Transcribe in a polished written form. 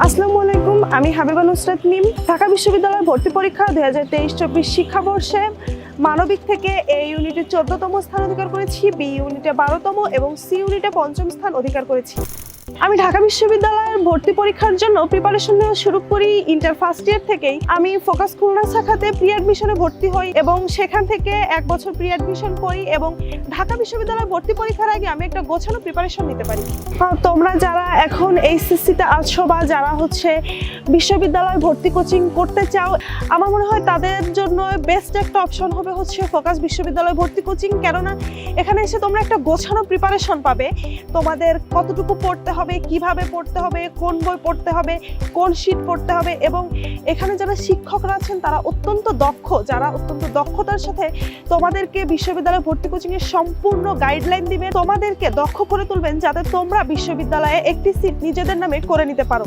আসসালামু আলাইকুম, আমি হাবিবা নুসরাত মিম। ঢাকা বিশ্ববিদ্যালয় ভর্তি পরীক্ষা 2023-24 শিক্ষাবর্ষে মানবিক থেকে এ ইউনিটে 14তম স্থান অধিকার করেছি, বি ইউনিটে 12তম এবং সি ইউনিটে 5ম স্থান অধিকার করেছি। আমি ঢাকা বিশ্ববিদ্যালয়ের ভর্তি পরীক্ষার জন্য প্রিপারেশন নেওয়া শুরু করি ইন্টার ফার্স্ট ইয়ার থেকেই। আমি ফোকাস খুলনা শাখাতে প্রি অ্যাডমিশনে ভর্তি হই এবং সেখান থেকে 1 বছর প্রি অ্যাডমিশন করি এবং ঢাকা বিশ্ববিদ্যালয় ভর্তি পরীক্ষার আগে আমি একটা গোছানো প্রিপারেশন নিতে পারি। তোমরা যারা এখন এইচএসসিতে আছো বা যারা বিশ্ববিদ্যালয় ভর্তি কোচিং করতে চাও, আমার মনে হয় তাদের জন্য বেস্ট একটা অপশন হবে ফোকাস বিশ্ববিদ্যালয় ভর্তি কোচিং। কেননা এখানে এসে তোমরা একটা গোছানো প্রিপারেশন পাবে। তোমাদের কতটুকু পড়তে হবে, কিভাবে পড়তে হবে, কোন বই পড়তে হবে, কোন শীট পড়তে হবে এবং এখানে যারা শিক্ষকরা আছেন তারা অত্যন্ত দক্ষ, যারা অত্যন্ত দক্ষতার সাথে তোমাদেরকে বিশ্ববিদ্যালয় ভর্তি কোচিং এর সম্পূর্ণ গাইডলাইন দিবেন, তোমাদেরকে দক্ষ করে তুলবেন যাতে তোমরা বিশ্ববিদ্যালয়ে একটি সিট নিজেদের নামে করে নিতে পারো।